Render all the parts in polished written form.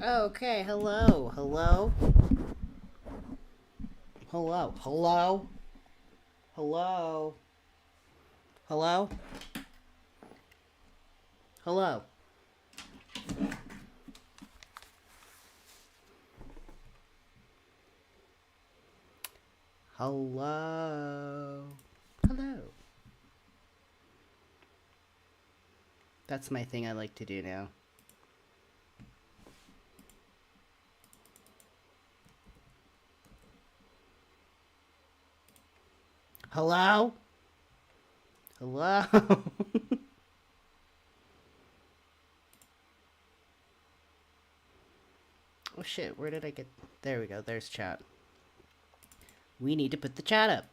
Okay, hello, hello, hello, hello, hello, hello, hello, hello, hello. That's my thing I like to do now. Hello? Hello? Oh shit, where did I get... There we go, there's chat. We need to put the chat up.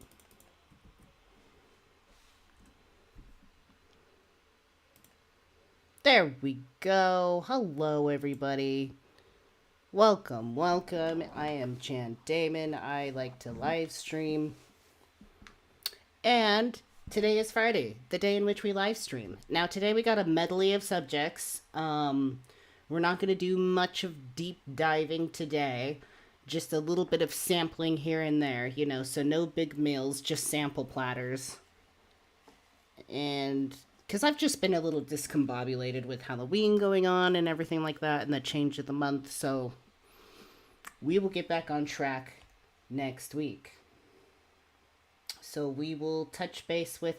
There we go. Hello, everybody. Welcome, welcome. I am Jan Daemon. I like to live stream. And today is Friday, the day in which we live stream. Now, today we got a medley of subjects. We're not going to do much of deep diving today. Just a little bit of sampling here and there, you know, so no big meals, just sample platters. And because I've just been a little discombobulated with Halloween going on and everything like that and the change of the month, so we will get back on track next week. So we will touch base with...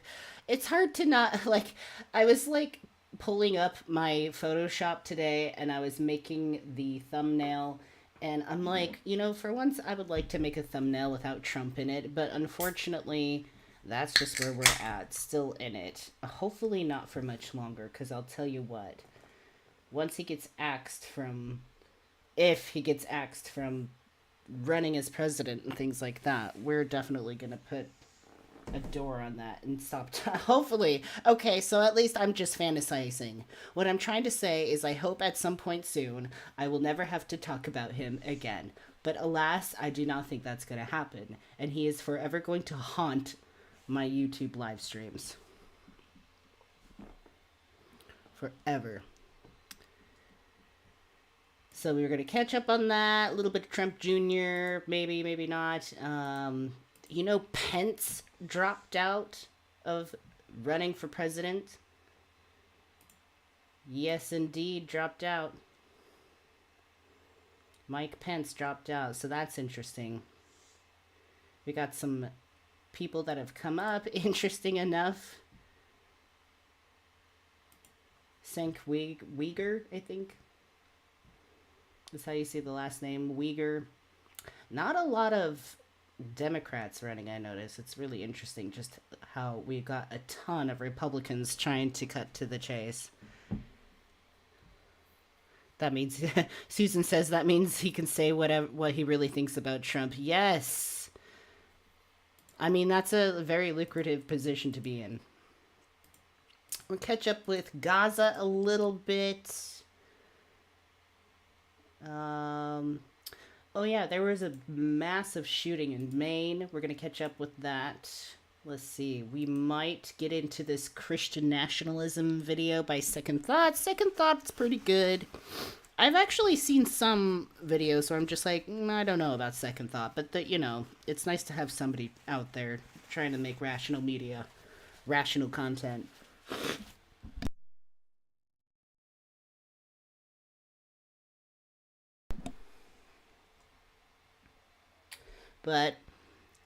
It's hard to not... Like, I was, like, pulling up my Photoshop today, and I was making the thumbnail, and I'm like, you know, for once, I would like to make a thumbnail without Trump in it, but unfortunately, that's just where we're at, still in it. Hopefully not for much longer, because I'll tell you what, once he gets axed from... If he gets axed from running as president and things like that, we're definitely going to put a door on that and stop. Hopefully. Okay, so at least I'm just fantasizing. What I'm trying to say is I hope at some point soon I will never have to talk about him again. But alas, I do not think that's going to happen. And he is forever going to haunt my YouTube live streams. Forever. So we were going to catch up on that. A little bit of Trump Jr., maybe, maybe not. You know, Pence dropped out of running for president. Yes, indeed, dropped out. Mike Pence dropped out, so that's interesting. We got some people that have come up, interesting enough. Cenk Uyghur, I think. That's how you say the last name, Uyghur. Not a lot of Democrats running, I notice. It's really interesting just how we got a ton of Republicans trying to cut to the chase. That means Susan says that means he can say what he really thinks about Trump. Yes. I mean, that's a very lucrative position to be in. We'll catch up with Gaza a little bit. Oh yeah, there was a massive shooting in Maine. We're going to catch up with that. Let's see. We might get into this Christian nationalism video by Second Thought. Second Thought's pretty good. I've actually seen some videos where I'm just like, I don't know about Second Thought, but you know, it's nice to have somebody out there trying to make rational media, rational content. But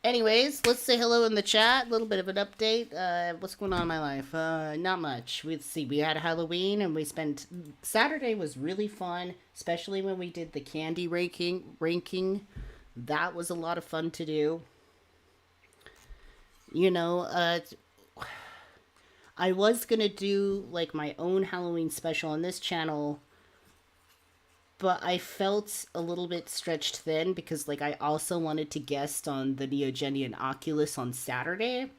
anyways, let's say hello in the chat. A little bit of an update. What's going on in my life? Not much. Let's see. We had Halloween and we spent... Saturday was really fun, especially when we did the candy ranking. That was a lot of fun to do. You know, I was going to do like my own Halloween special on this channel, but I felt a little bit stretched thin because, like, I also wanted to guest on the Neogenian Oculus on Saturday.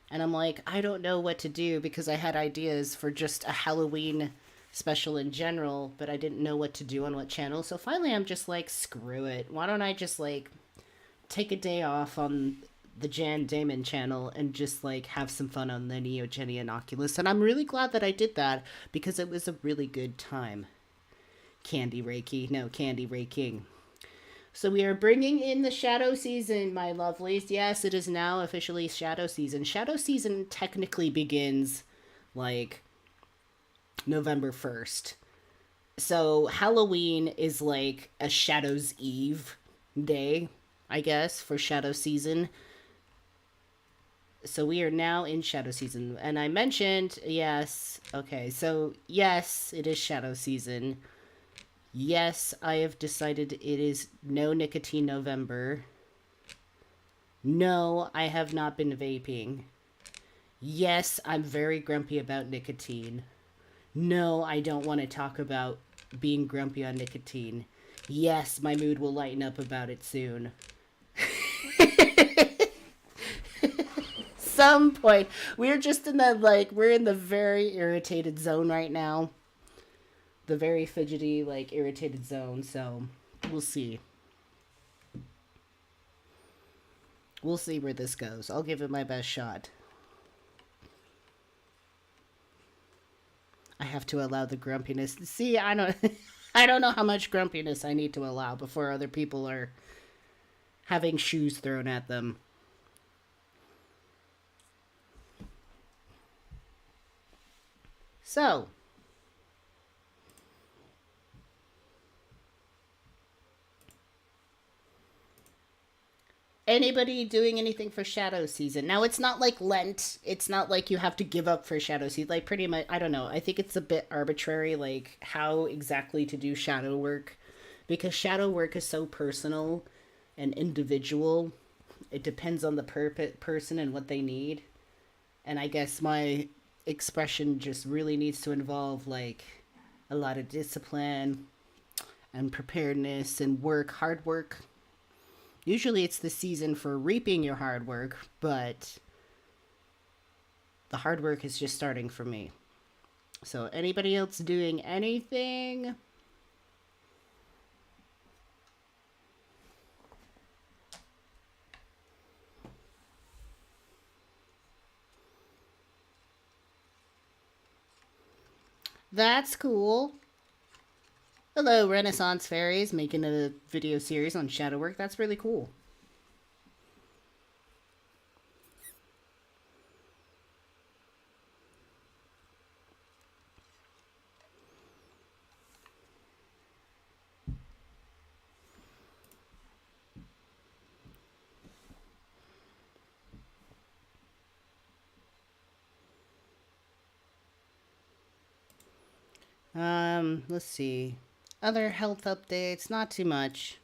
And I'm like, I don't know what to do because I had ideas for just a Halloween special in general, but I didn't know what to do on what channel. So finally I'm just like, screw it. Why don't I just, like, take a day off on the Jan Daemon channel and just, like, have some fun on the Neogenian Oculus. And I'm really glad that I did that because it was a really good time. Candy Reiki. No, Candy Raking. So we are bringing in the shadow season, my lovelies. Yes, it is now officially shadow season. Shadow season technically begins like November 1st. So Halloween is like a Shadow's Eve day, I guess, for shadow season. So we are now in shadow season. And I mentioned, yes, okay, so yes, it is shadow season. Yes, I have decided it is no nicotine November. No, I have not been vaping. Yes, I'm very grumpy about nicotine. No, I don't want to talk about being grumpy on nicotine. Yes, my mood will lighten up about it soon. Some point. We're just in that, like, we're in the very irritated zone right now. The very fidgety, like, irritated zone, so we'll see. We'll see where this goes. I'll give it my best shot. I have to allow the grumpiness. See, I don't I don't know how much grumpiness I need to allow before other people are having shoes thrown at them. So, anybody doing anything for shadow season? Now, it's not like Lent. It's not like you have to give up for shadow season. Like, pretty much, I don't know. I think it's a bit arbitrary, like, how exactly to do shadow work. Because shadow work is so personal and individual. It depends on the person and what they need. And I guess my expression just really needs to involve, like, a lot of discipline and preparedness and work, hard work. Usually it's the season for reaping your hard work, but the hard work is just starting for me. So anybody else doing anything? That's cool. Hello, Renaissance Fairies, making a video series on shadow work. That's really cool. Let's see. Other health updates, not too much.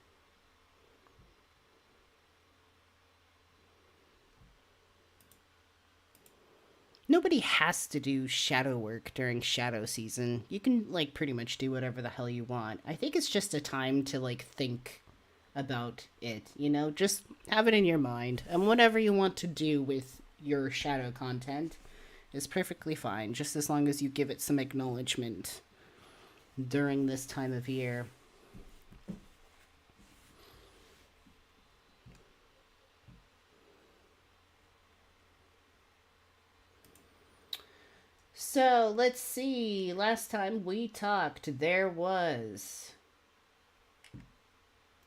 Nobody has to do shadow work during shadow season. You can, like, pretty much do whatever the hell you want. I think it's just a time to, like, think about it, you know? Just have it in your mind. And whatever you want to do with your shadow content is perfectly fine, just as long as you give it some acknowledgement during this time of year. So, let's see. Last time we talked, there was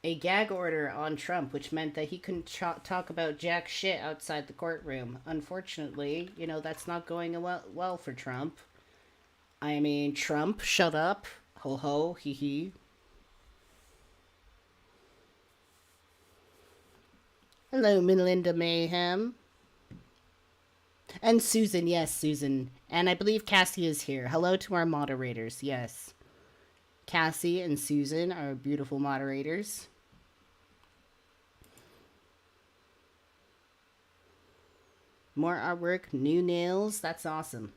a gag order on Trump, which meant that he couldn't talk about jack shit outside the courtroom. Unfortunately, you know, that's not going well for Trump. I mean, Trump, shut up. Ho ho, hee hee. Hello, Melinda Mayhem. And Susan, yes, Susan. And I believe Cassie is here. Hello to our moderators, yes. Cassie and Susan are beautiful moderators. More artwork, new nails, that's awesome.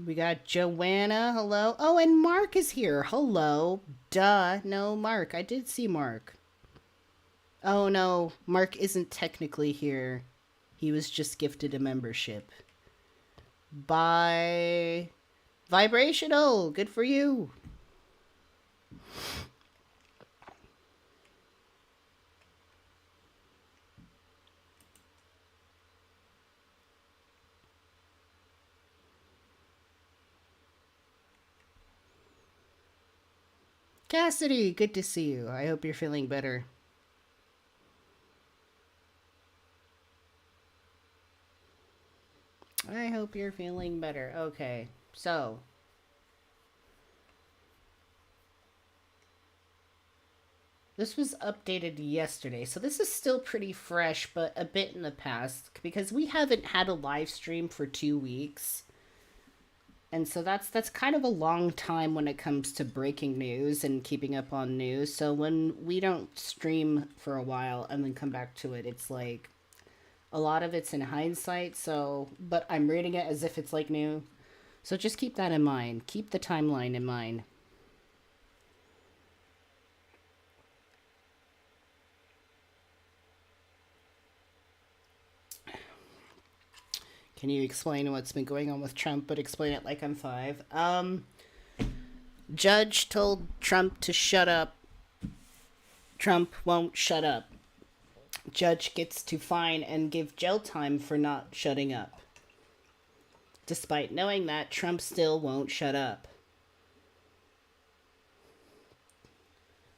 We got Joanna, hello. Oh, and Mark is here. Hello. Duh. No, Mark. I did see Mark. Oh, no. Mark isn't technically here. He was just gifted a membership by Vibrational. Good for you. Cassidy, good to see you. I hope you're feeling better. I hope you're feeling better. Okay, so this was updated yesterday, so this is still pretty fresh, but a bit in the past because we haven't had a live stream for 2 weeks. And so that's kind of a long time when it comes to breaking news and keeping up on news. So when we don't stream for a while and then come back to it, it's like a lot of it's in hindsight. So, but I'm reading it as if it's like new. So just keep that in mind. Keep the timeline in mind. Can you explain what's been going on with Trump, but explain it like I'm five? Judge told Trump to shut up. Trump won't shut up. Judge gets to fine and give jail time for not shutting up. Despite knowing that, Trump still won't shut up.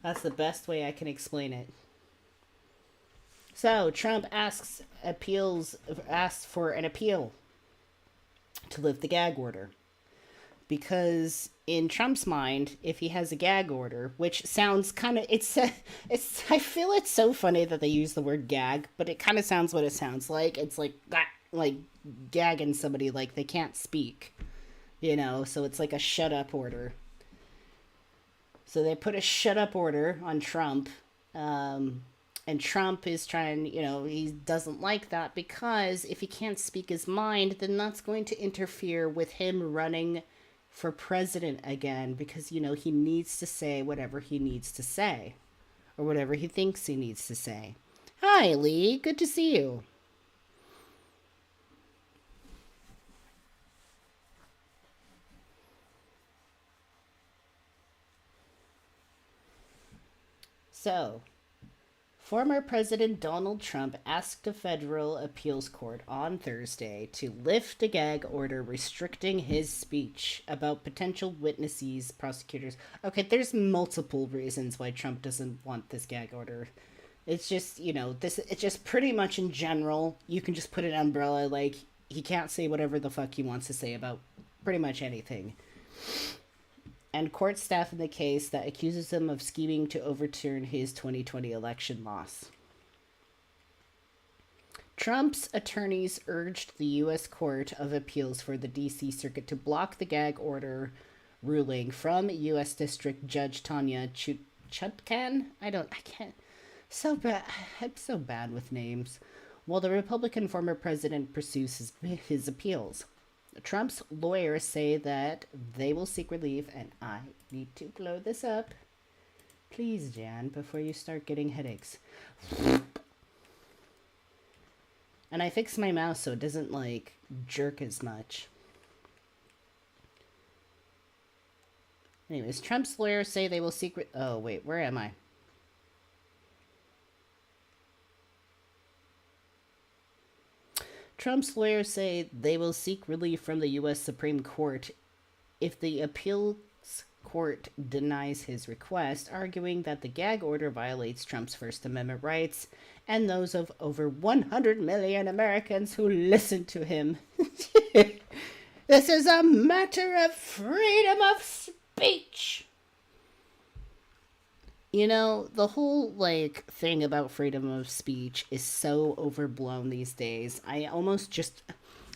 That's the best way I can explain it. So, Trump asks for an appeal to lift the gag order. Because in Trump's mind, if he has a gag order, which sounds kind of, I feel it's so funny that they use the word gag, but it kind of sounds what it sounds like. It's like gagging somebody like they can't speak, so it's like a shut up order. So they put a shut up order on Trump, and Trump is trying, he doesn't like that because if he can't speak his mind, then that's going to interfere with him running for president again because, he needs to say whatever he needs to say or whatever he thinks he needs to say. Hi, Lee. Good to see you. So, former President Donald Trump asked a federal appeals court on Thursday to lift a gag order restricting his speech about potential witnesses, prosecutors. Okay, there's multiple reasons why Trump doesn't want this gag order. It's just, it's just pretty much in general, you can just put an umbrella like he can't say whatever the fuck he wants to say about pretty much anything. And court staff in the case that accuses him of scheming to overturn his 2020 election loss. Trump's attorneys urged the U.S. Court of Appeals for the D.C. Circuit to block the gag order ruling from U.S. District Judge Tanya Chutkan. I can't. So bad. I'm so bad with names. While the Republican former president pursues his appeals. Trump's lawyers say that they will seek relief, and I need to blow this up. Please, Jan, before you start getting headaches. And I fixed my mouse so it doesn't, jerk as much. Anyways, Trump's lawyers say they will seek... Oh, wait, where am I? Trump's lawyers say they will seek relief from the U.S. Supreme Court if the appeals court denies his request, arguing that the gag order violates Trump's First Amendment rights and those of over 100 million Americans who listen to him. This is a matter of freedom of speech. The whole, thing about freedom of speech is so overblown these days. I almost just...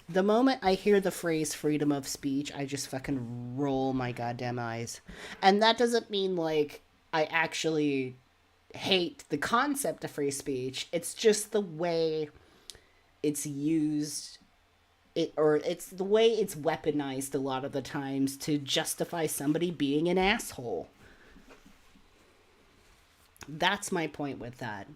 The moment I hear the phrase freedom of speech, I just fucking roll my goddamn eyes. And that doesn't mean, I actually hate the concept of free speech. It's just the way it's used... it's the way it's weaponized a lot of the times to justify somebody being an asshole. That's my point with that.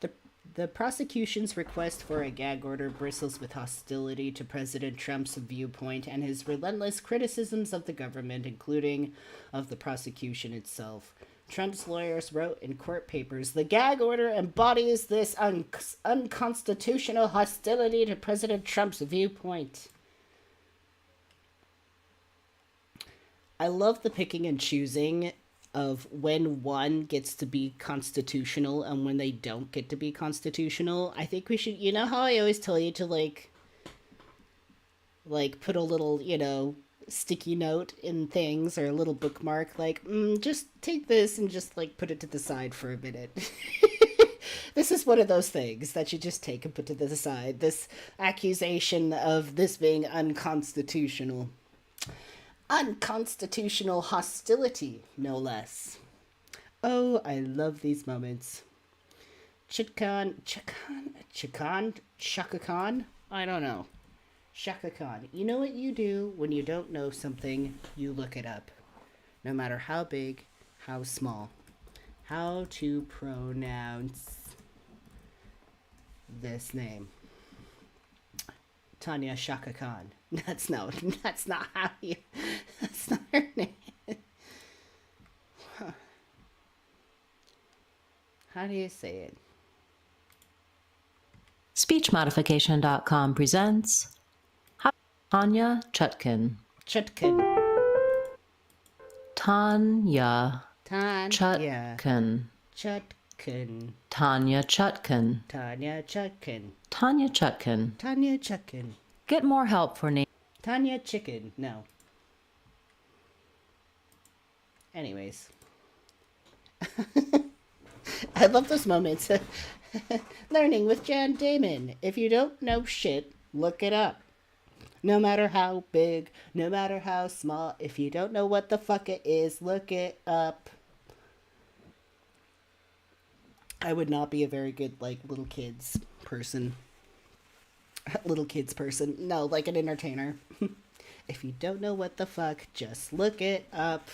The, the prosecution's request for a gag order bristles with hostility to President Trump's viewpoint and his relentless criticisms of the government, including of the prosecution itself. Trump's lawyers wrote in court papers, "The gag order embodies this unconstitutional hostility to President Trump's viewpoint." I love the picking and choosing of when one gets to be constitutional and when they don't get to be constitutional. I think we should, you know how I always tell you to like put a little, sticky note in things or a little bookmark, like, just take this and just like put it to the side for a minute. This is one of those things that you just take and put to the side. This accusation of this being unconstitutional. Unconstitutional hostility, no less. Oh, I love these moments. Shaka Khan? I don't know. Shaka Khan. You know what you do when you don't know something? You look it up. No matter how big, how small. How to pronounce this name. Tanya Shaka Khan. That's not how you, that's not her name. Huh. How do you say it? Speechmodification.com presents Tanya Chutkan. Chutkan. Tanya Chutkan. Chutkan. Tanya Chutkan. Tanya Chutkan. Tanya Chutkan. Tanya Chutkan. Get more help for name. Tanya Chicken. No. Anyways. I love those moments. Learning with Jan Daemon. If you don't know shit, look it up. No matter how big, no matter how small, if you don't know what the fuck it is, look it up. I would not be a very good, little kids person. No, like an entertainer. If you don't know what the fuck, just look it up.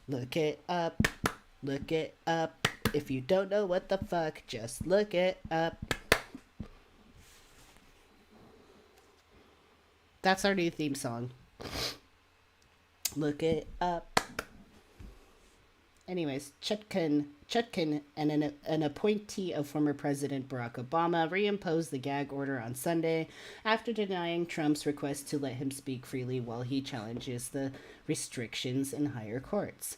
Look it up. Look it up. If you don't know what the fuck, just look it up. That's our new theme song. Look it up. Anyways, Chutkan, and an appointee of former President Barack Obama, reimposed the gag order on Sunday after denying Trump's request to let him speak freely while he challenges the restrictions in higher courts.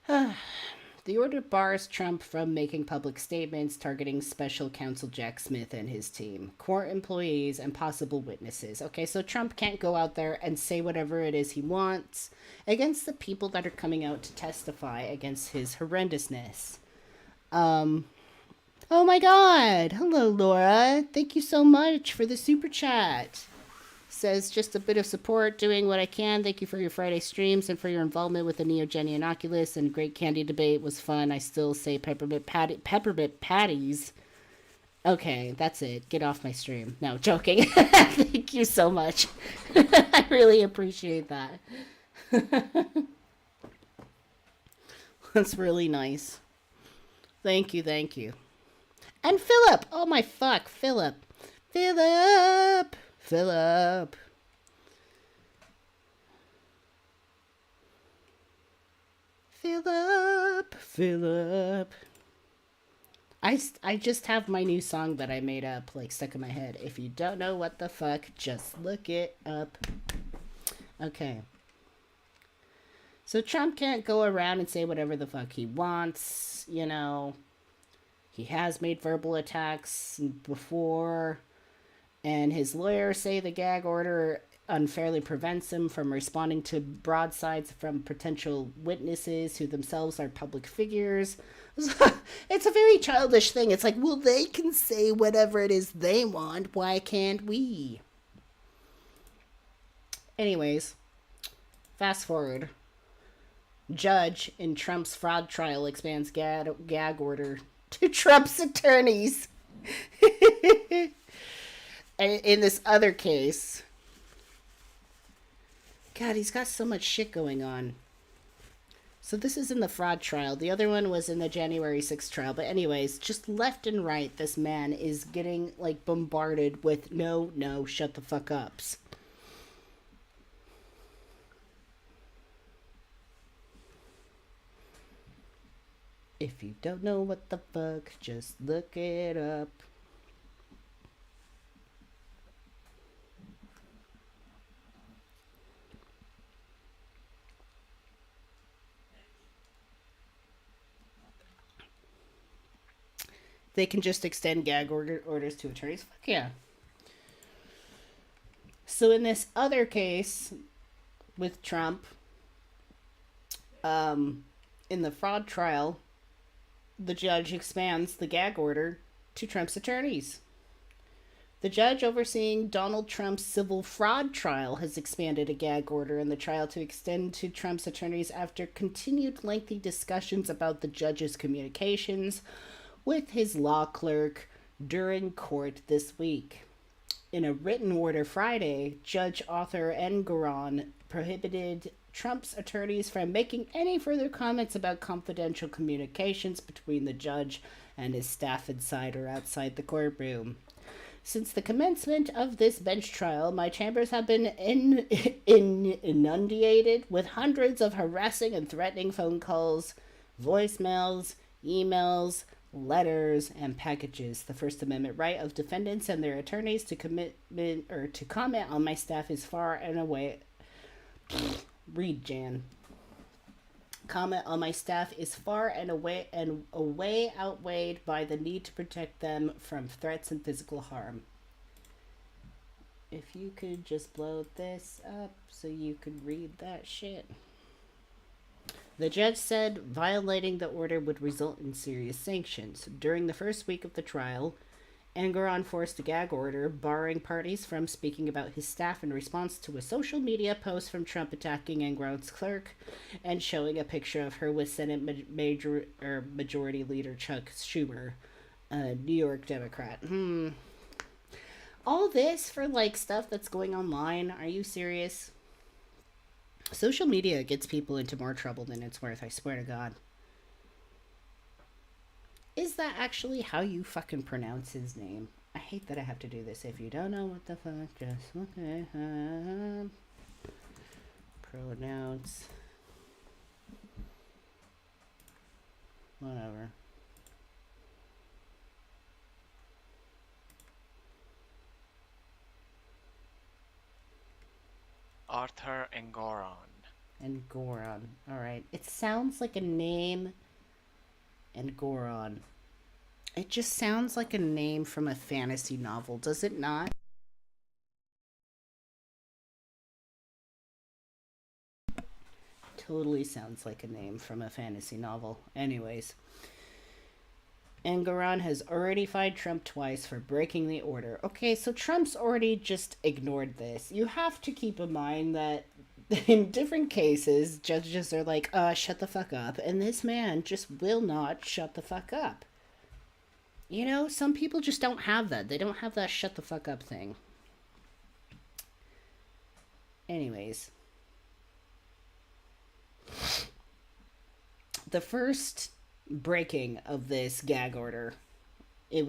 The order bars Trump from making public statements targeting special counsel Jack Smith and his team, court employees, and possible witnesses. Okay, so Trump can't go out there and say whatever it is he wants against the people that are coming out to testify against his horrendousness. Oh my God. Hello, Laura. Thank you so much for the super chat. Says, just a bit of support, doing what I can. Thank you for your Friday streams and for your involvement with the Neogenian Oculus, and great candy debate was fun. I still say peppermint patties. Okay, that's it. Get off my stream. No, joking. Thank you so much. I really appreciate that. That's really nice. Thank you. And Philip! Oh my fuck, Philip. Philip! I just have my new song that I made up, stuck in my head. If you don't know what the fuck, just look it up. Okay. So Trump can't go around and say whatever the fuck he wants, He has made verbal attacks before. And his lawyers say the gag order unfairly prevents him from responding to broadsides from potential witnesses who themselves are public figures. It's a very childish thing. It's like, well, they can say whatever it is they want. Why can't we? Anyways, fast forward. Judge in Trump's fraud trial expands gag order to Trump's attorneys. In this other case, God, he's got so much shit going on. So this is in the fraud trial. The other one was in the January 6th trial. But anyways, just left and right, this man is getting, like, bombarded with no, shut the fuck ups. If you don't know what the fuck, just look it up. They can just extend gag orders to attorneys. Fuck yeah. So in this other case with Trump, in the fraud trial, the judge expands the gag order to Trump's attorneys. The judge overseeing Donald Trump's civil fraud trial has expanded a gag order in the trial to extend to Trump's attorneys after continued lengthy discussions about the judge's communications with his law clerk during court this week. In a written order Friday, Judge Arthur Engoron prohibited Trump's attorneys from making any further comments about confidential communications between the judge and his staff inside or outside the courtroom. Since the commencement of this bench trial, my chambers have been inundated with hundreds of harassing and threatening phone calls, voicemails, emails, letters, and packages. The First Amendment right of defendants and their attorneys to comment on my staff is far and away. Read, Jan. Comment on my staff is far and away outweighed by the need to protect them from threats and physical harm. If you could just blow this up so you could read that shit. The judge said violating the order would result in serious sanctions. During the first week of the trial, Engoron forced a gag order barring parties from speaking about his staff in response to a social media post from Trump attacking Engoron's clerk and showing a picture of her with Senate Majority Leader Chuck Schumer, a New York Democrat. All this for, like, stuff that's going online? Are you serious? Social media gets people into more trouble than it's worth, I swear to God. Is that actually how you fucking pronounce his name? I hate that I have to do this. If you don't know what the fuck, just look it up. Pronounce. Whatever. Arthur Engoron. Engoron. Alright. It sounds like a name. Engoron. It just sounds like a name from a fantasy novel, does it not? Totally sounds like a name from a fantasy novel. Anyways. Engoron has already fined Trump twice for breaking the order. Okay, so Trump's already just ignored this. You have to keep in mind that in different cases, judges are like, shut the fuck up. And this man just will not shut the fuck up. You know, some people just don't have that. They don't have that shut the fuck up thing. Anyways. The first breaking of this gag order, it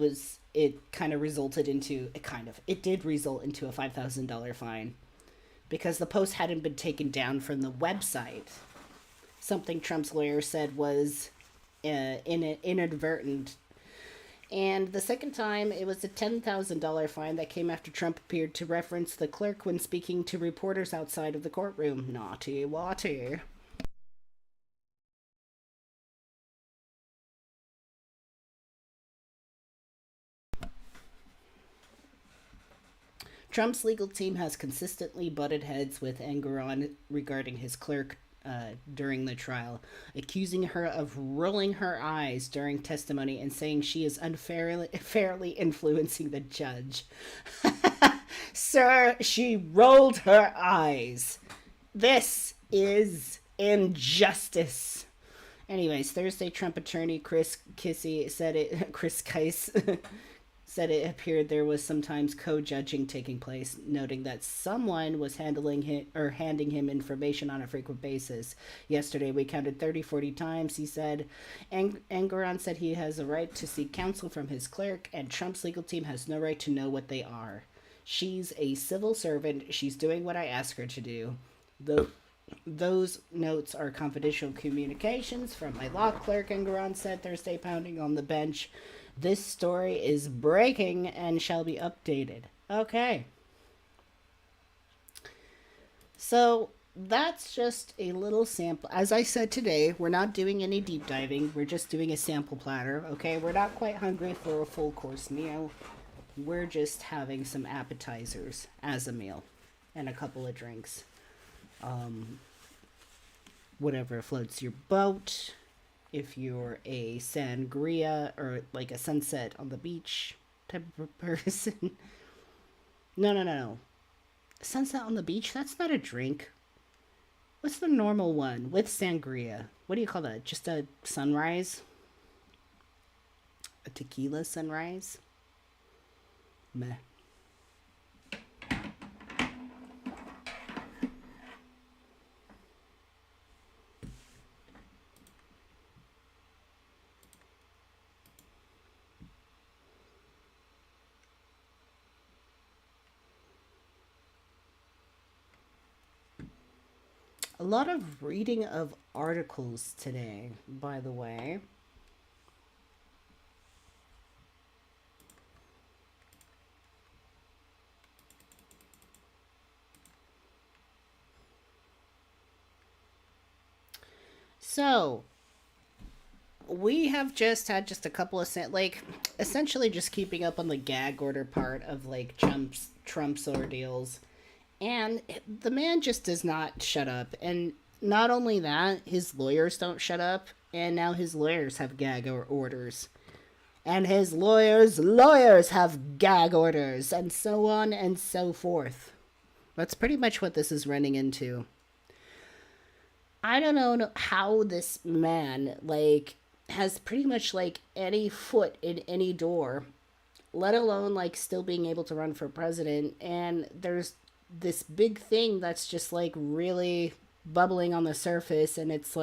did result into a $5,000 fine because the post hadn't been taken down from the website. Something Trump's lawyer said was inadvertent. And the second time, it was a $10,000 fine that came after Trump appeared to reference the clerk when speaking to reporters outside of the courtroom. Naughty, watty. Trump's legal team has consistently butted heads with Engoron regarding his clerk during the trial, accusing her of rolling her eyes during testimony and saying she is unfairly influencing the judge. Sir, she rolled her eyes. This is injustice. Anyways, Thursday, Trump attorney Chris Kissy said it. Chris Kice said it appeared there was sometimes co-judging taking place, noting that someone was handling him or handing him information on a frequent basis. Yesterday we counted 30, 40 times, he said. Engoron said he has a right to seek counsel from his clerk, and Trump's legal team has no right to know what they are. She's a civil servant. She's doing what I ask her to do. Those notes are confidential communications from my law clerk, Engoron said Thursday, pounding on the bench. This story is breaking and shall be updated. Okay. So that's just a little sample. As I said today, we're not doing any deep diving. We're just doing a sample platter. Okay, we're not quite hungry for a full course meal. We're just having some appetizers as a meal and a couple of drinks. Whatever floats your boat. If you're a sangria or like a sunset on the beach type of person. No. Sunset on the beach? That's not a drink. What's the normal one with sangria? What do you call that? Just a sunrise? A tequila sunrise? Meh. A lot of reading of articles today, by the way. So, we have just had just a couple of essentially just keeping up on the gag order part of like Trump's ordeals. And the man just does not shut up. And not only that, his lawyers don't shut up. And now his lawyers have gag orders. And his lawyers have gag orders. And so on and so forth. That's pretty much what this is running into. I don't know how this man, has pretty much, any foot in any door. Let alone, still being able to run for president. And there's this big thing that's just really bubbling on the surface, and it's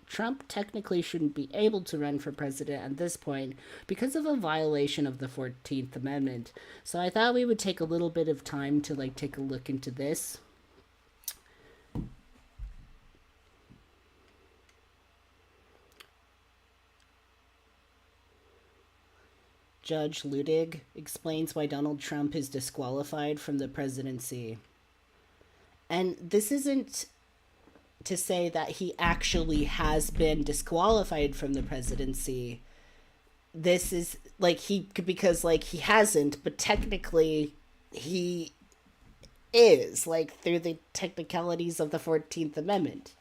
Trump technically shouldn't be able to run for president at this point because of a violation of the 14th Amendment. So I thought we would take a little bit of time to take a look into this. Judge Ludig explains why Donald Trump is disqualified from the presidency. And this isn't to say that he actually has been disqualified from the presidency. This is because he hasn't, but technically he is, through the technicalities of the 14th Amendment.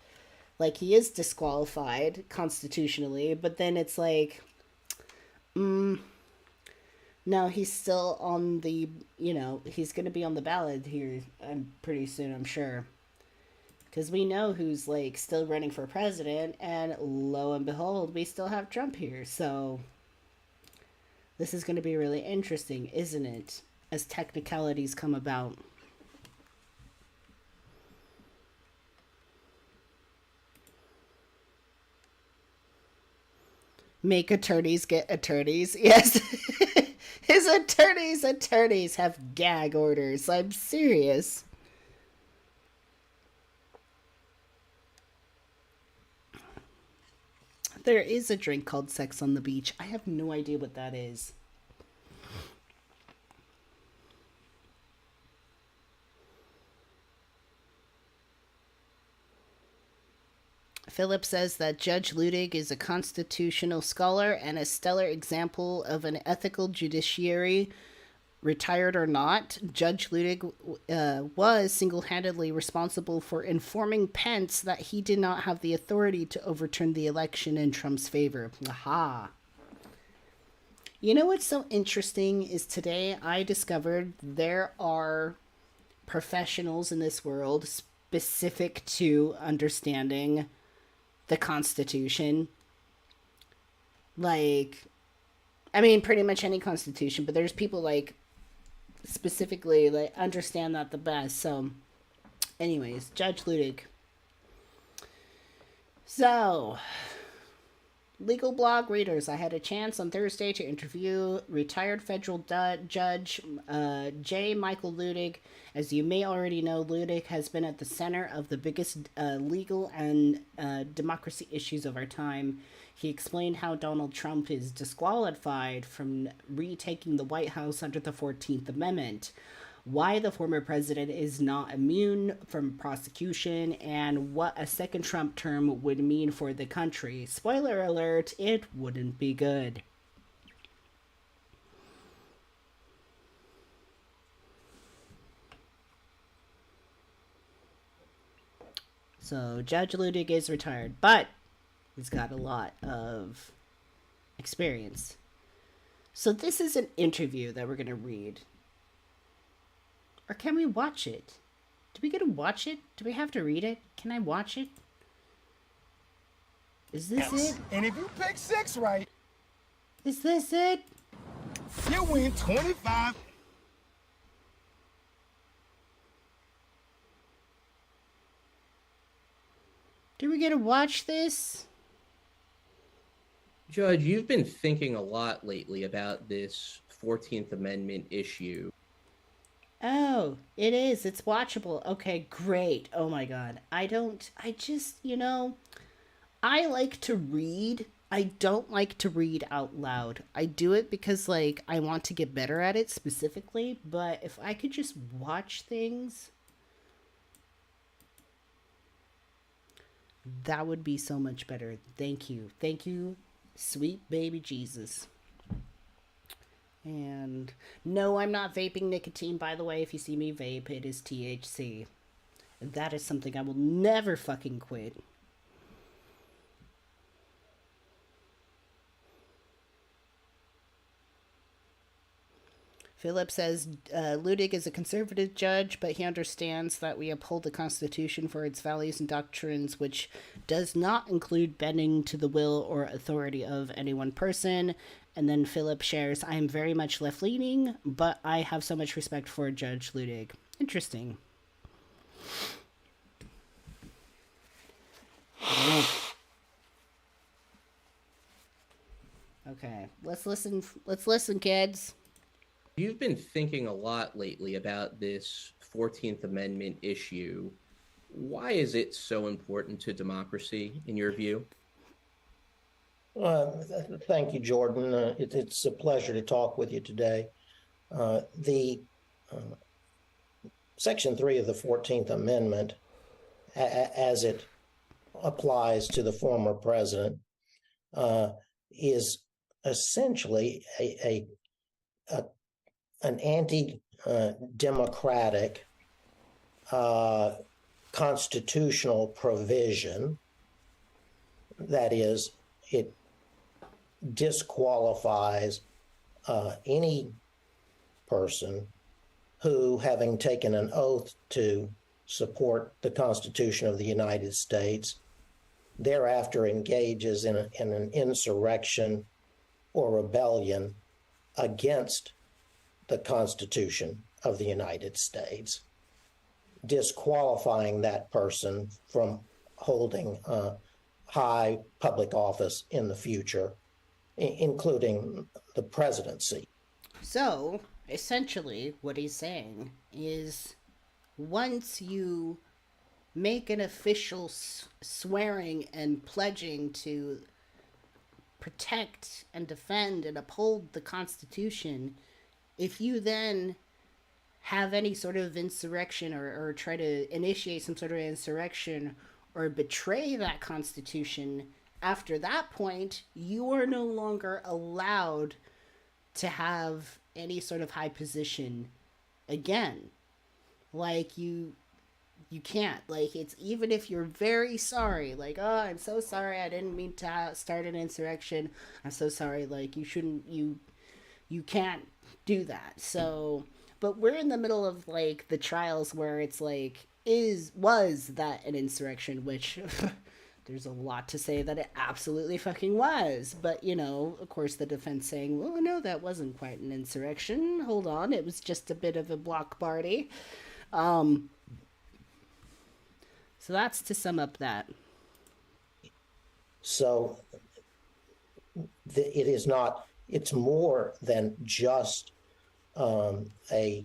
He is disqualified constitutionally, but then it's no, he's still on the, he's going to be on the ballot here pretty soon, I'm sure. Because we know who's, still running for president, and lo and behold, we still have Trump here. So, this is going to be really interesting, isn't it? As technicalities come about. Make attorneys get attorneys. Yes. His attorneys have gag orders. I'm serious. There is a drink called Sex on the Beach. I have no idea what that is. Philip says that Judge Ludig is a constitutional scholar and a stellar example of an ethical judiciary, retired or not. Judge Ludig was single-handedly responsible for informing Pence that he did not have the authority to overturn the election in Trump's favor. Aha. You know what's so interesting is today I discovered there are professionals in this world specific to understanding the Constitution. I mean, pretty much any constitution, but there's people like specifically like understand that the best. So, anyways, Judge Ludig. So, legal blog readers, I had a chance on Thursday to interview retired federal judge J. Michael Ludig. As you may already know, Ludig has been at the center of the biggest legal and democracy issues of our time. He explained how Donald Trump is disqualified from retaking the White House under the 14th Amendment, why the former president is not immune from prosecution, and what a second Trump term would mean for the country. Spoiler alert, it wouldn't be good. So Judge Ludig is retired, but he's got a lot of experience. So this is an interview that we're going to read. Or can we watch it? Do we get to watch it? Do we have to read it? Can I watch it? Is this it? And if you pick 6 right, Is this it? you win 25. Do we get to watch this? Judge, you've been thinking a lot lately about this 14th Amendment issue. Oh, it is. It's watchable. Okay, great. Oh my god. I just, I like to read. I don't like to read out loud. I do it because, like, I want to get better at it specifically, but if I could just watch things, that would be so much better. Thank you. Thank you, sweet baby Jesus. And no, I'm not vaping nicotine, by the way. If you see me vape, it is THC. That is something I will never fucking quit. Philip says Ludig is a conservative judge, but he understands that we uphold the Constitution for its values and doctrines, which does not include bending to the will or authority of any one person. And then Philip shares, I am very much left-leaning, but I have so much respect for Judge Ludig. Interesting. Okay, let's listen. Let's listen, kids. You've been thinking a lot lately about this 14th Amendment issue. Why is it so important to democracy, in your view? Thank you, Jordan. It's a pleasure to talk with you today. The Section 3 of the 14th Amendment, as it applies to the former president, is essentially an anti-democratic constitutional provision. That is, it disqualifies any person who, having taken an oath to support the Constitution of the United States, thereafter engages in an insurrection or rebellion against the Constitution of the United States, disqualifying that person from holding high public office in the future, including the presidency. So, essentially, what he's saying is once you make an official swearing and pledging to protect and defend and uphold the Constitution, if you then have any sort of insurrection or try to initiate some sort of insurrection or betray that Constitution, after that point, you are no longer allowed to have any sort of high position again. Like, you can't. Like, it's even if you're very sorry, like, oh, I'm so sorry, I didn't mean to start an insurrection, I'm so sorry, like, you shouldn't, you can't do that. So, but we're in the middle of, like, the trials where it's like, was that an insurrection, which there's a lot to say that it absolutely fucking was. But, you know, of course, the defense saying, well, no, that wasn't quite an insurrection. Hold on, it was just a bit of a block party. So that's to sum up that. So it is not, it's more than just a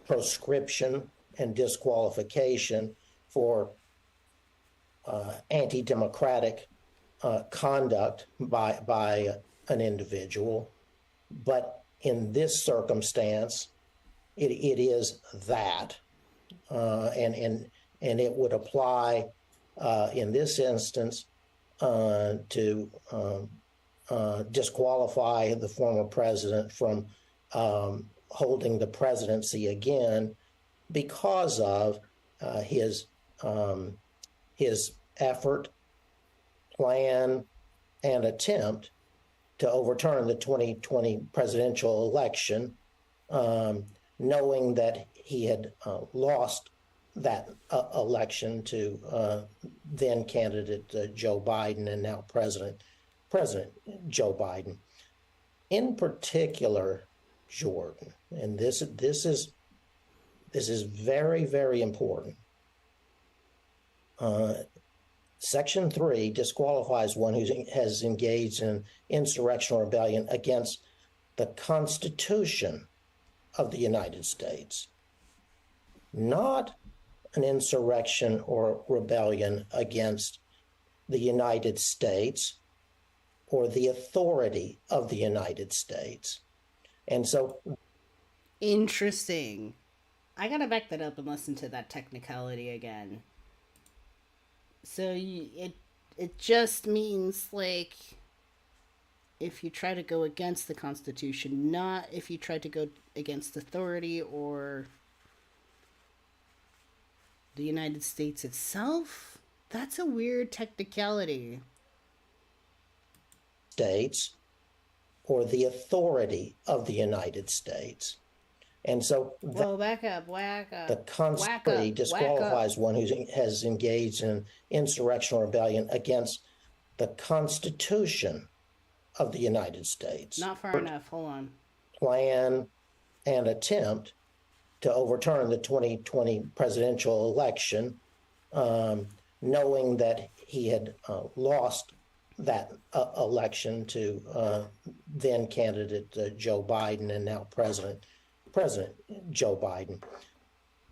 proscription and disqualification for anti-democratic conduct by an individual, but in this circumstance, it is that, and it would apply in this instance to disqualify the former president from holding the presidency again because of his effort, plan, and attempt to overturn the 2020 presidential election, knowing that he had lost that election to then candidate Joe Biden and now President Joe Biden. In particular, Jordan, and this is very, very important. Section 3 disqualifies one who has engaged in insurrectional rebellion against the Constitution of the United States, not an insurrection or rebellion against the United States or the authority of the United States. And so... Interesting. I gotta back that up and listen to that technicality again. So it just means, like, if you try to go against the Constitution, not if you try to go against authority or the United States itself. That's a weird technicality. States or the authority of the United States. And so whoa, back up. The Constitution disqualifies one who has engaged in insurrectional rebellion against the Constitution of the United States. Not far enough. Hold on. Plan and attempt to overturn the 2020 presidential election, knowing that he had lost that election to then candidate Joe Biden and now President Joe Biden.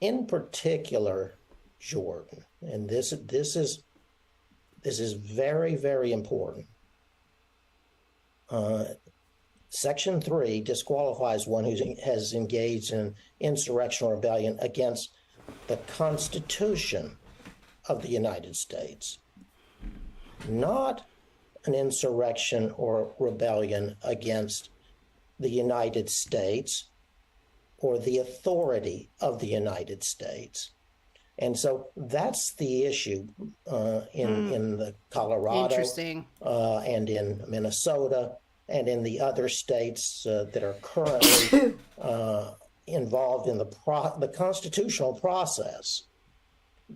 In particular, Jordan, and this is very, very important. Section 3 disqualifies one who has engaged in insurrectional rebellion against the Constitution of the United States, not an insurrection or rebellion against the United States or the authority of the United States. And so that's the issue in the Colorado and in Minnesota and in the other states that are currently involved in the constitutional process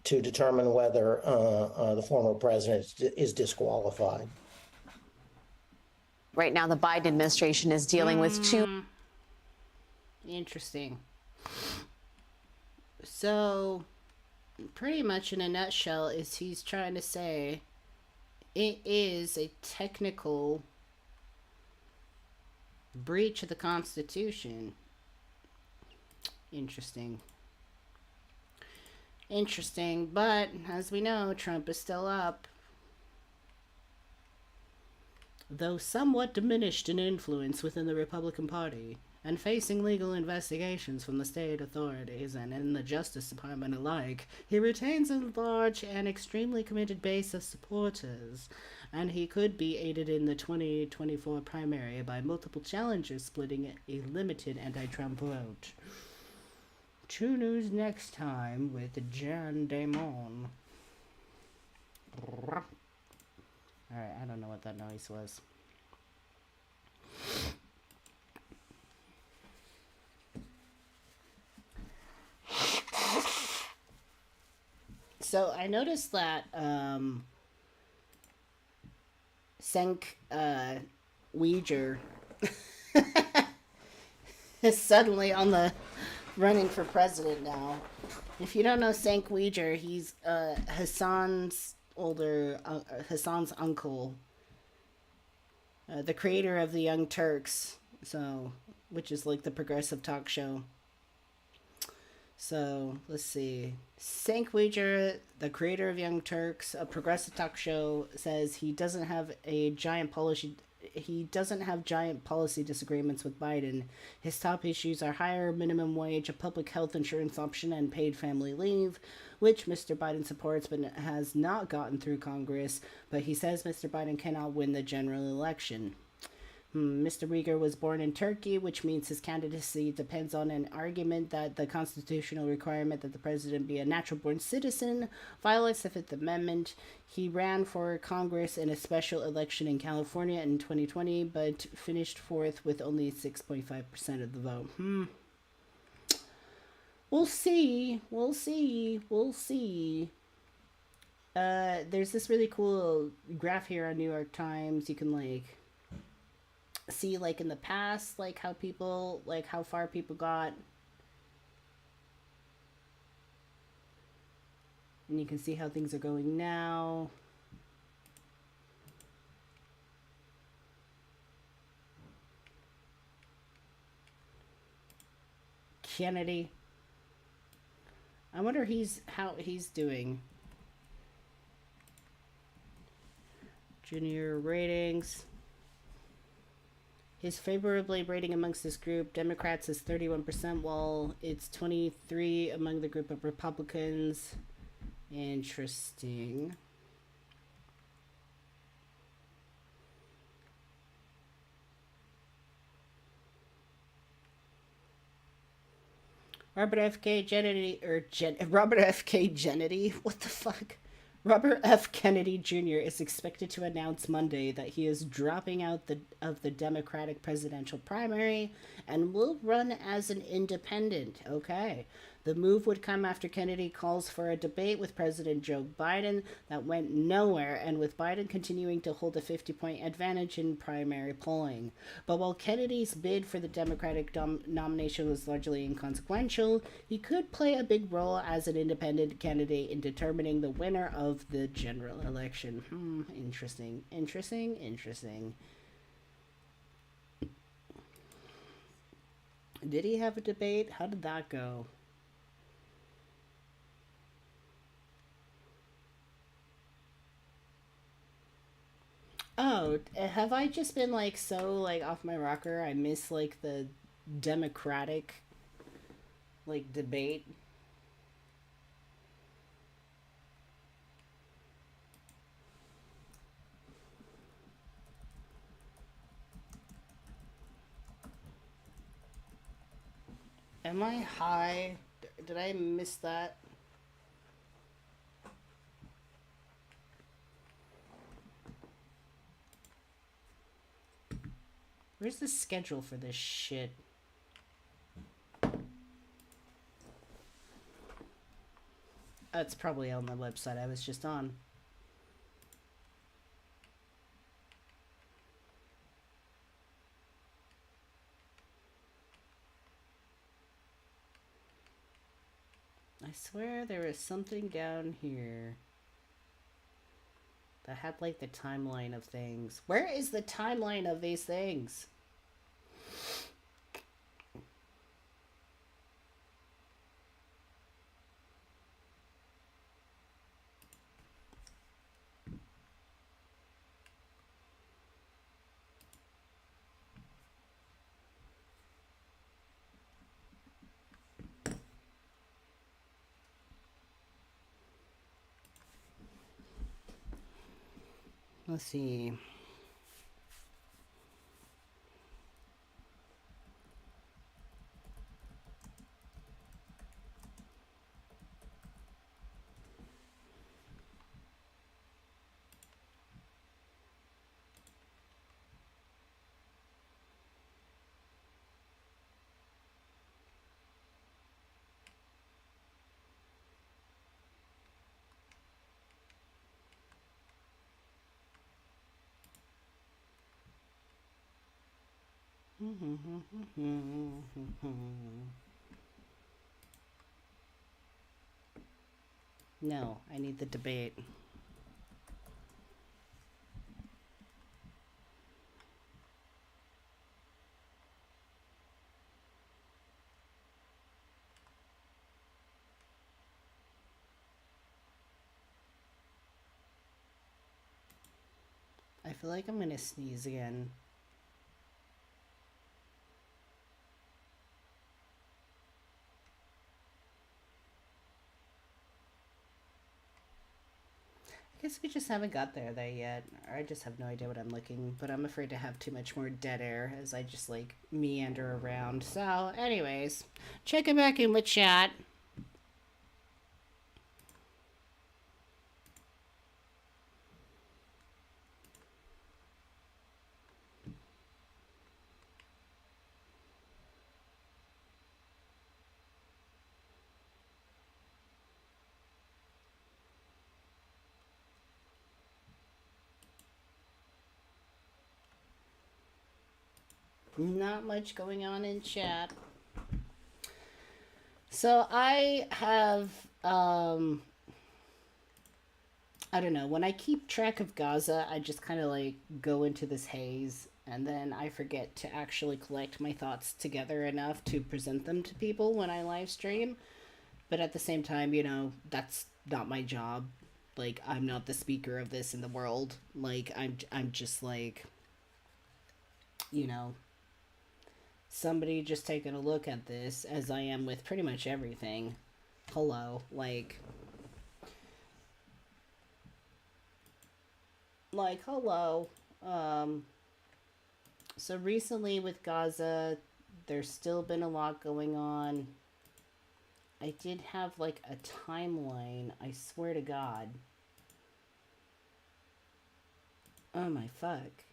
to determine whether the former president is disqualified. Right now, the Biden administration is dealing with two. Interesting. So, pretty much in a nutshell, is he's trying to say it is a technical breach of the Constitution. Interesting. But as we know, Trump is still up. Though somewhat diminished in influence within the Republican Party, and facing legal investigations from the state authorities and in the Justice Department alike, he retains a large and extremely committed base of supporters, and he could be aided in the 2024 primary by multiple challengers splitting a limited anti-Trump vote. True News next time with Jan Daemon. Alright, I don't know what that noise was. So I noticed that Senk Uyghur is suddenly on the running for president now. If you don't know Senk Uyghur, he's Hassan's uncle, the creator of the Young Turks, which is like the progressive talk show. So let's see. Senk Uyghur, the creator of Young Turks, a progressive talk show, says he doesn't have giant policy disagreements with Biden. His top issues are higher minimum wage, a public health insurance option, and paid family leave, which Mr. Biden supports but has not gotten through Congress. But he says Mr. Biden cannot win the general election. Mr. Uyghur was born in Turkey, which means his candidacy depends on an argument that the constitutional requirement that the president be a natural-born citizen violates the Fifth Amendment. He ran for Congress in a special election in California in 2020, but finished fourth with only 6.5% of the vote. We'll see. There's this really cool graph here on New York Times. You can see in the past how far people got, and you can see how things are going now. Kennedy, I wonder how he's doing. Junior ratings. His favorably rating amongst this group, Democrats, is 31%, while it's 23% among the group of Republicans. Interesting. Robert F. Kennedy, what the fuck? Robert F. Kennedy Jr. is expected to announce Monday that he is dropping out of the Democratic presidential primary and will run as an independent. Okay. The move would come after Kennedy calls for a debate with President Joe Biden that went nowhere, and with Biden continuing to hold a 50-point advantage in primary polling. But while Kennedy's bid for the Democratic nomination was largely inconsequential, he could play a big role as an independent candidate in determining the winner of the general election. Interesting. Did he have a debate? How did that go? Oh, have I just been so off my rocker? I miss the Democratic debate. Am I high? Did I miss that? Where's the schedule for this shit? Oh, it's probably on the website I was just on. I swear there was something down here that had the timeline of things. Where is the timeline of these things? Let's see. No, I need the debate. I feel like I'm gonna sneeze again. I guess we just haven't got there yet. Or I just have no idea what I'm looking, but I'm afraid to have too much more dead air as I just like meander around. So, anyways, checking back in with chat. Not much going on in chat. So I have, I don't know, when I keep track of Gaza, I just kind of like go into this haze and then I forget to actually collect my thoughts together enough to present them to people when I live stream. But at the same time, you know, that's not my job. Like, I'm not the speaker of this in the world. Like, I'm just like, you know, somebody just taking a look at this, as I am with pretty much everything. Hello, like hello. So recently with Gaza, there's still been a lot going on. I did have like a timeline, I swear to God. Oh my fuck.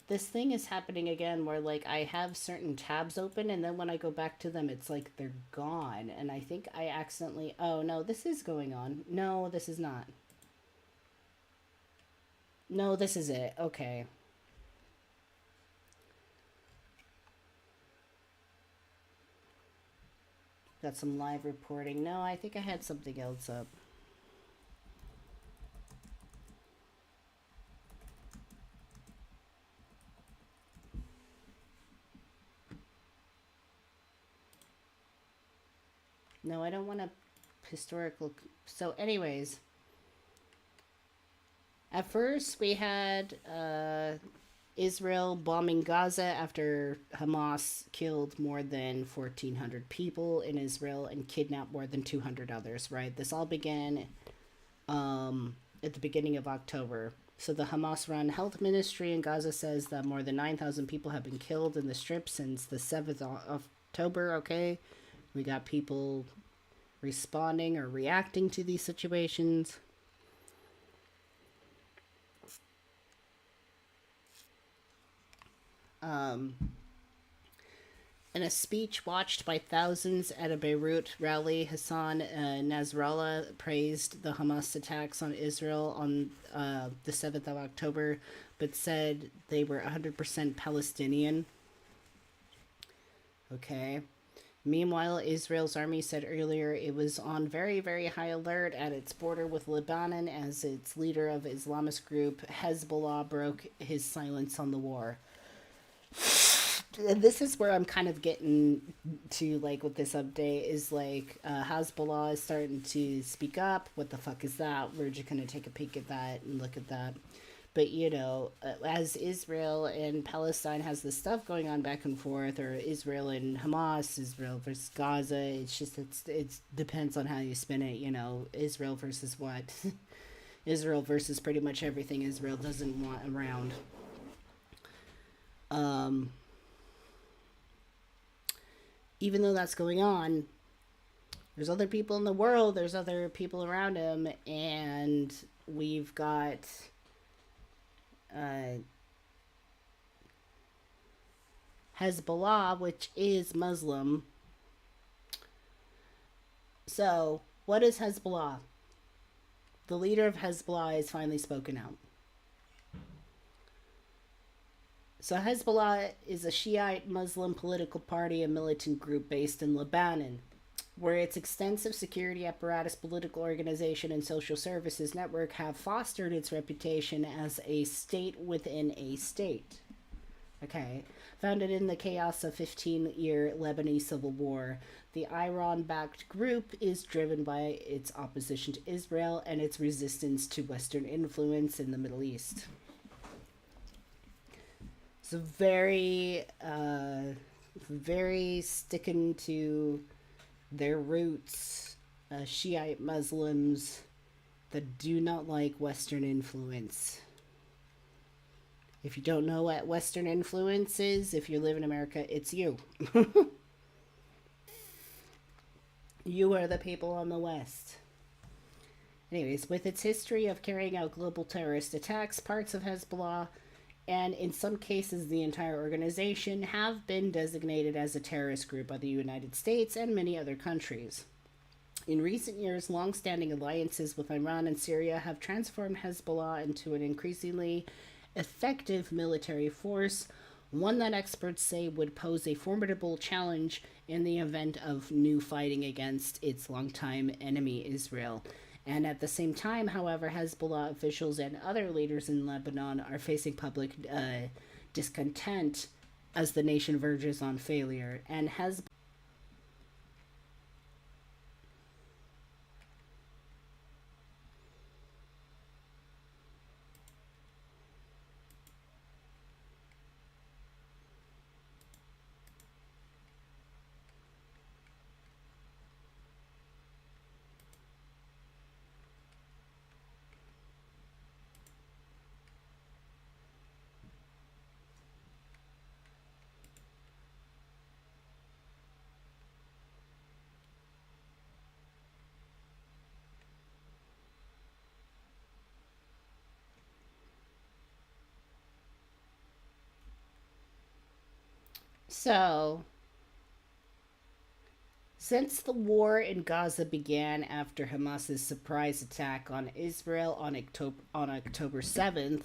This thing is happening again where like I have certain tabs open and then when I go back to them it's like they're gone and I think I accidentally, oh no, this is going on. No, this is not. No, this is it. Okay. Got some live reporting. No, I think I had something else up. No, I don't want a historical. So anyways, at first we had Israel bombing Gaza after Hamas killed more than 1,400 people in Israel and kidnapped more than 200 others, right? This all began at the beginning of October. So the Hamas-run health ministry in Gaza says that more than 9,000 people have been killed in the strip since the 7th of October, okay? We got people responding or reacting to these situations. In a speech watched by thousands at a Beirut rally, Hassan Nasrallah praised the Hamas attacks on Israel on the 7th of October, but said they were 100% Palestinian. Okay. Meanwhile, Israel's army said earlier it was on very, very high alert at its border with Lebanon as its leader of Islamist group Hezbollah broke his silence on the war. This is where I'm kind of getting to, like, with this update is, like, Hezbollah is starting to speak up. What the fuck is that? We're just going to take a peek at that and look at that. But, you know, as Israel and Palestine has this stuff going on back and forth, or Israel and Hamas, Israel versus Gaza, it's just, it depends on how you spin it, you know, Israel versus what? Israel versus pretty much everything Israel doesn't want around. Even though that's going on, there's other people in the world, there's other people around him, and we've got Hezbollah, which is Muslim. So, what is Hezbollah? The leader of Hezbollah has finally spoken out. So Hezbollah is a Shiite Muslim political party, a militant group based in Lebanon, where its extensive security apparatus, political organization, and social services network have fostered its reputation as a state within a state. Okay. Founded in the chaos of 15-year Lebanese civil war, the Iran-backed group is driven by its opposition to Israel and its resistance to Western influence in the Middle East. So very sticking to their roots, Shiite Muslims that do not like Western influence. If you don't know what Western influence is, if you live in America, it's you. You are the people on the West. Anyways, with its history of carrying out global terrorist attacks, parts of Hezbollah, and in some cases the entire organization, have been designated as a terrorist group by the United States and many other countries. In recent years, long-standing alliances with Iran and Syria have transformed Hezbollah into an increasingly effective military force, one that experts say would pose a formidable challenge in the event of new fighting against its longtime enemy, Israel. And at the same time, however, Hezbollah officials and other leaders in Lebanon are facing public discontent as the nation verges on failure. And Hezbollah So, since the war in Gaza began after Hamas's surprise attack on Israel on October 7th,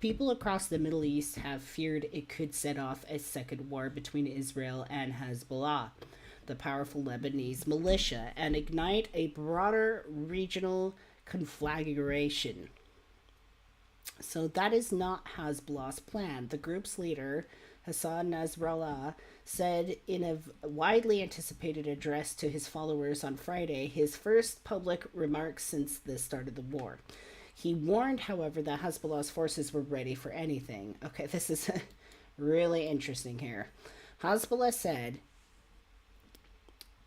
people across the Middle East have feared it could set off a second war between Israel and Hezbollah, the powerful Lebanese militia, and ignite a broader regional conflagration. So that is not Hezbollah's plan. The group's leader, Hassan Nasrallah, said in a widely anticipated address to his followers on Friday, his first public remarks since the start of the war. He warned, however, that Hezbollah's forces were ready for anything. Okay, this is really interesting here. Hezbollah said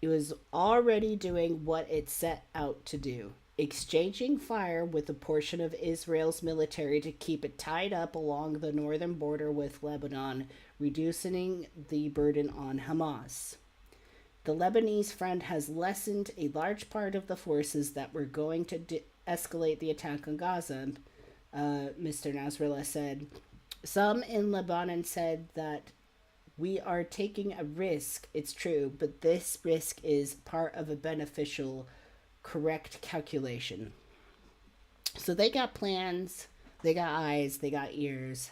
it was already doing what it set out to do, exchanging fire with a portion of Israel's military to keep it tied up along the northern border with Lebanon, reducing the burden on Hamas. The Lebanese front has lessened a large part of the forces that were going to escalate the attack on Gaza, Mr. Nasrallah said. Some in Lebanon said that we are taking a risk, it's true, but this risk is part of a beneficial, correct calculation. So they got plans, they got eyes, they got ears.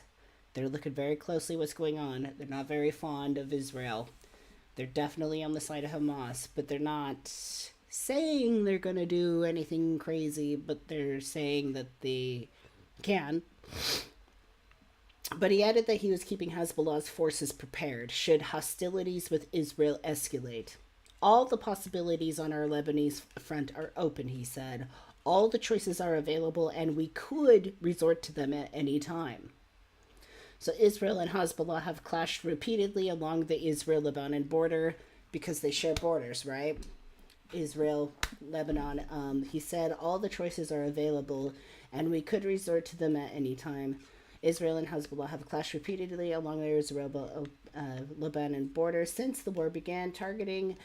They're looking very closely what's going on. They're not very fond of Israel. They're definitely on the side of Hamas, but they're not saying they're going to do anything crazy, but they're saying that they can. But he added that he was keeping Hezbollah's forces prepared should hostilities with Israel escalate. All the possibilities on our Lebanese front are open, he said. All the choices are available, and we could resort to them at any time. So Israel and Hezbollah have clashed repeatedly along the Israel-Lebanon border because they share borders, right? Israel, Lebanon. He said all the choices are available, and we could resort to them at any time. Israel and Hezbollah have clashed repeatedly along the Israel-Lebanon border since the war began, targeting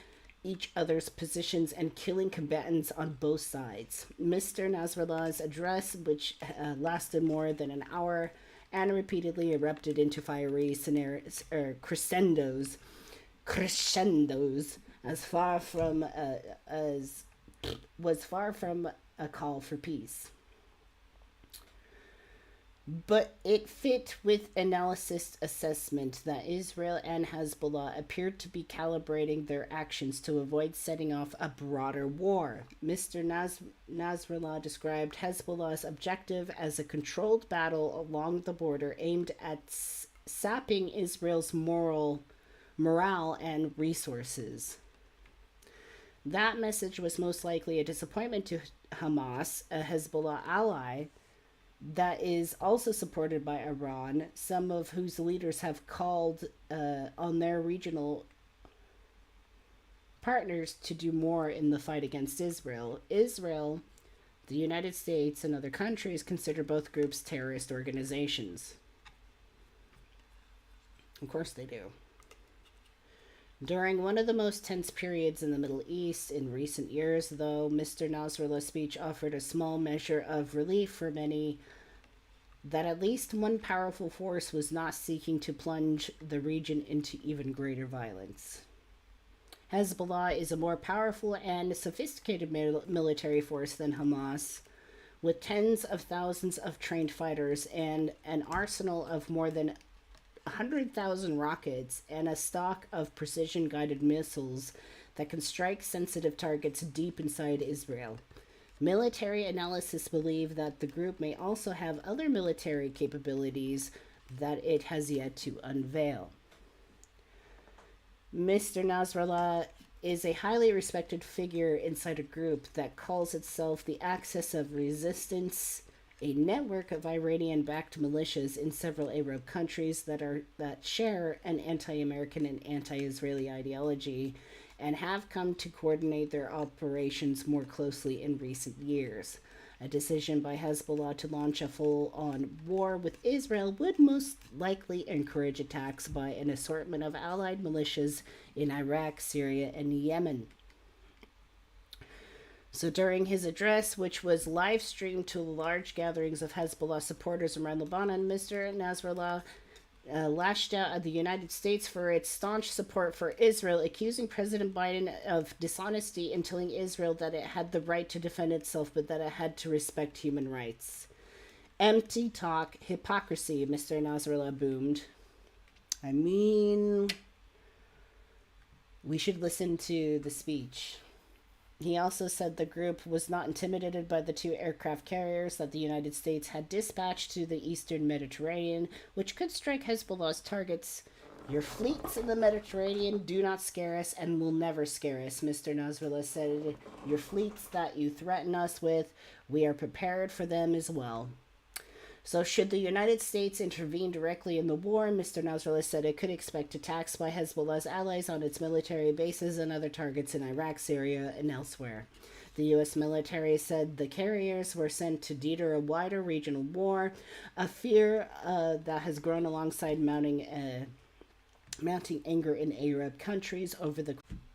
each other's positions and killing combatants on both sides. Mr. Nasrallah's address, which lasted more than an hour and repeatedly erupted into fiery scenarios, crescendos, was far from a call for peace. But it fit with analysis assessment that Israel and Hezbollah appeared to be calibrating their actions to avoid setting off a broader war. Mr. Nasrallah described Hezbollah's objective as a controlled battle along the border aimed at sapping Israel's morale and resources. That message was most likely a disappointment to Hamas, a Hezbollah ally that is also supported by Iran, some of whose leaders have called on their regional partners to do more in the fight against Israel. Israel, the United States, and other countries consider both groups terrorist organizations. Of course they do. During one of the most tense periods in the Middle East in recent years, though, Mr. Nasrallah's speech offered a small measure of relief for many that at least one powerful force was not seeking to plunge the region into even greater violence. Hezbollah is a more powerful and sophisticated military force than Hamas, with tens of thousands of trained fighters and an arsenal of more than 100,000 rockets and a stock of precision-guided missiles that can strike sensitive targets deep inside Israel. Military analysts believe that the group may also have other military capabilities that it has yet to unveil. Mr. Nasrallah is a highly respected figure inside a group that calls itself the Axis of Resistance, a network of Iranian-backed militias in several Arab countries that share an anti-American and anti-Israeli ideology and have come to coordinate their operations more closely in recent years. A decision by Hezbollah to launch a full-on war with Israel would most likely encourage attacks by an assortment of allied militias in Iraq, Syria, and Yemen. So during his address, which was live-streamed to large gatherings of Hezbollah supporters around Lebanon, Mr. Nasrallah lashed out at the United States for its staunch support for Israel, accusing President Biden of dishonesty in telling Israel that it had the right to defend itself, but that it had to respect human rights. Empty talk, hypocrisy, Mr. Nasrallah boomed. I mean, we should listen to the speech. He also said the group was not intimidated by the 2 aircraft carriers that the United States had dispatched to the eastern Mediterranean, which could strike Hezbollah's targets. Your fleets in the Mediterranean do not scare us and will never scare us, Mr. Nasrallah said. Your fleets that you threaten us with, we are prepared for them as well. So should the United States intervene directly in the war, Mr. Nasrallah said it could expect attacks by Hezbollah's allies on its military bases and other targets in Iraq, Syria, and elsewhere. The U.S. military said the carriers were sent to deter a wider regional war, a fear that has grown alongside mounting anger in Arab countries over the